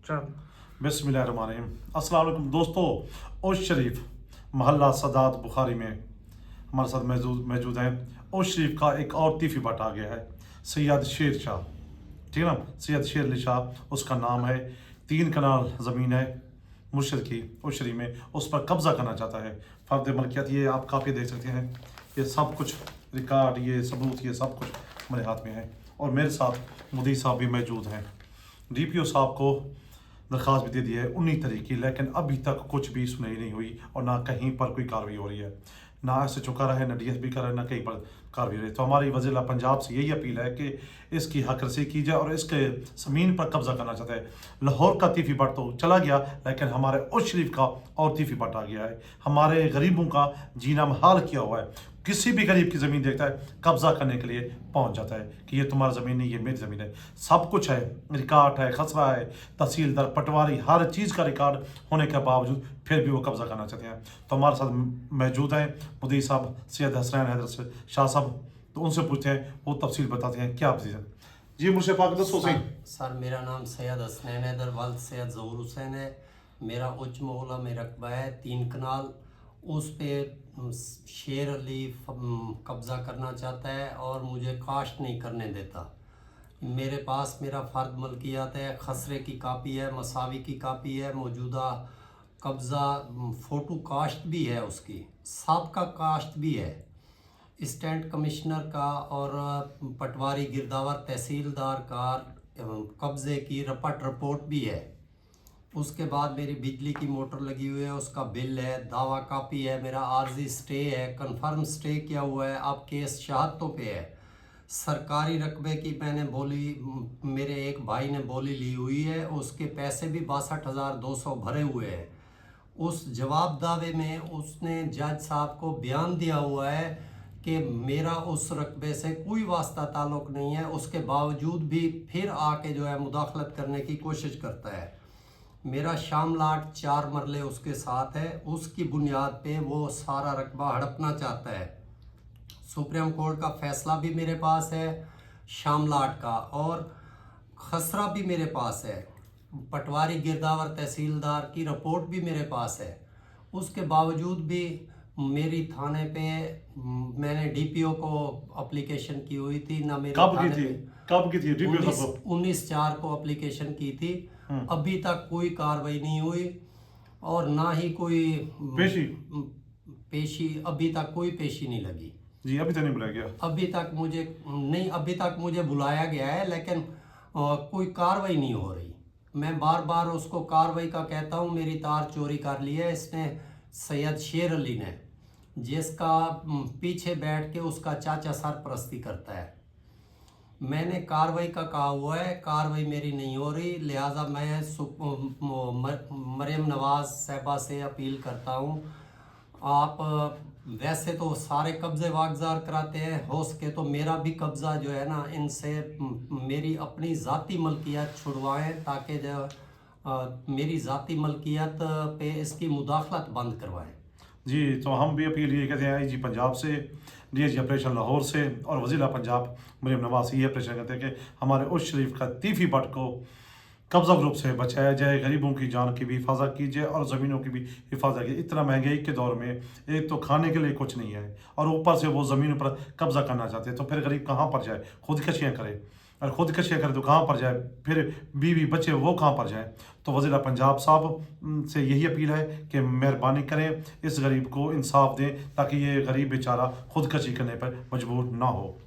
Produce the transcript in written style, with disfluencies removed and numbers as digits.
चल। बिस्मिल्लाहिर्रहमानिर्रहीम। अस्सलाम वालेकुम दोस्तों। ओश शरीफ मोहल्ला सदात बुखारी में हमारे साथ मौजूद हैं। ओश शरीफ का एक और तीफी बट आ गया है, सैयद शेर शाह। ठीक है ना, सैयद शेर अली शाह उसका नाम है। 3 कनाल ज़मीन है मुर्शिद की ओश शरीफ में, उस पर कब्ज़ा करना चाहता है। फ़र्द मलकियत ये आप काफ़ी देख सकते हैं, ये सब कुछ रिकॉर्ड, ये सबूत, ये सब कुछ मेरे हाथ में है। और मेरे साथ मुदीर साहब भी मौजूद हैं। DPO साहब को दरख्वास्त भी दे दी है 19 तारीख की, लेकिन अभी तक कुछ भी सुनवाई नहीं हुई और ना कहीं पर कोई कार्रवाई हो रही है। ना SHO कर रहा है, ना DSP कर रहा है, ना कहीं पर कार्रवाई हो रही है। तो हमारी वज़ीर पंजाब से यही अपील है कि इसकी हकरसी की जाए और इसके ज़मीन पर कब्ज़ा करना चाहता है। लाहौर का तीफी बट तो चला गया, लेकिन हमारे ओश शरीफ का और तीफी बट आ गया है। हमारे गरीबों का जीना महाल किया हुआ है। किसी भी गरीब की ज़मीन देखता है, कब्ज़ा करने के लिए पहुंच जाता है कि ये तुम्हारी ज़मीन नहीं, ये मेरी ज़मीन है। सब कुछ है, रिकॉर्ड है, खसरा है, तहसीलदार, पटवारी, हर चीज़ का रिकॉर्ड होने के बावजूद फिर भी वो कब्ज़ा करना चाहते हैं। तो हमारे साथ मौजूद हैं मुदीर साहब सैयद हसनैन हैदर शाह साहब। तो उनसे पूछते हैं, वो तफसील बताते हैं। क्या बताते हैं जी मुर्शिद पाक दसो सही। सर मेरा नाम सैयद हसनैन हैदर वाल्द सैयद ज़हूर हुसैन है। मेरा उच्च मोहल्ला में रकबा है 3 कनाल। उस पे शेर अली कब्ज़ा करना चाहता है और मुझे काश्त नहीं करने देता। मेरे पास मेरा फ़र्द मलकियत है, खसरे की कापी है, मसावी की कापी है, मौजूदा कब्ज़ा फ़ोटो काश्त भी है, उसकी साबका काश्त भी है, स्टैंड कमिश्नर का और पटवारी गिरदावर तहसीलदार का कब्ज़े की रपट रिपोर्ट भी है। उसके बाद मेरी बिजली की मोटर लगी हुई है, उसका बिल है, दावा कापी है, मेरा आर्जी स्टे है, कंफर्म स्टे किया हुआ है, अब केस शहादतों पे है। सरकारी रकबे की मैंने बोली, मेरे एक भाई ने बोली ली हुई है, उसके पैसे भी 62,200 भरे हुए हैं। उस जवाब दावे में उसने जज साहब को बयान दिया हुआ है कि मेरा उस रकबे से कोई वास्ता ताल्लुक़ नहीं है। उसके बावजूद भी फिर आके जो है मुदाखलत करने की कोशिश करता है। मेरा शामलाट 4 मरले उसके साथ है, उसकी बुनियाद पे वो सारा रकबा हड़पना चाहता है। सुप्रीम कोर्ट का फैसला भी मेरे पास है शामलाट का, और खसरा भी मेरे पास है, पटवारी गिरदावर तहसीलदार की रिपोर्ट भी मेरे पास है। उसके बावजूद भी मेरी थाने पे मैंने DPO को एप्लीकेशन की हुई थी ना। मेरे कब की थी DPO साहब को? 19/4 को एप्लीकेशन की थी। अभी तक कोई कार्रवाई नहीं हुई और ना ही कोई पेशी अभी तक कोई पेशी नहीं लगी जी। अभी तक नहीं बुलाया गया? अभी तक मुझे बुलाया गया है, लेकिन कोई कार्रवाई नहीं हो रही। मैं बार बार उसको कार्रवाई का कहता हूँ। मेरी तार चोरी कर ली है इसने, सैयद शेर अली ने, जिसका पीछे बैठ के उसका चाचा सरपरस्ती करता है। मैंने कार्रवाई का कहा हुआ है, कार्रवाई मेरी नहीं हो रही, लिहाजा मैं मरियम नवाज़ साहिबा से अपील करता हूँ। आप वैसे तो सारे कब्ज़े वागज़ार कराते हैं, हो सके तो मेरा भी कब्ज़ा जो है ना, इनसे मेरी अपनी ज़ाती मलकियत छुड़वाएं, ताकि जो मेरी ज़ाती मलकियत पे इसकी मुदाखलत बंद करवाएं। जी, तो हम भी अपील ये कहते हैं IG पंजाब से, DIG ऑपरेशन लाहौर से और वज़ीर पंजाब मरियम नवाज़ से ये ऑपरेशन करते हैं कि हमारे उस शरीफ का तीफी बट को कब्ज़ा ग्रुप से बचाया जाए, गरीबों की जान की भी हिफाजत कीजिए और ज़मीनों की भी हिफाजत कीजिए। इतना महंगाई के दौर में एक तो खाने के लिए कुछ नहीं है और ऊपर से वो ज़मीन पर कब्ज़ा करना चाहते हैं, तो फिर गरीब कहाँ पर जाए? खुदकशियाँ करे, और खुदकशियाँ करे तो कहाँ पर जाए? फिर बीवी बच्चे वो कहाँ पर जाएँ? तो वज़ीर पंजाब साहब से यही अपील है कि मेहरबानी करें, इस गरीब को इंसाफ दें ताकि ये गरीब बेचारा खुदकशी करने पर मजबूर ना हो।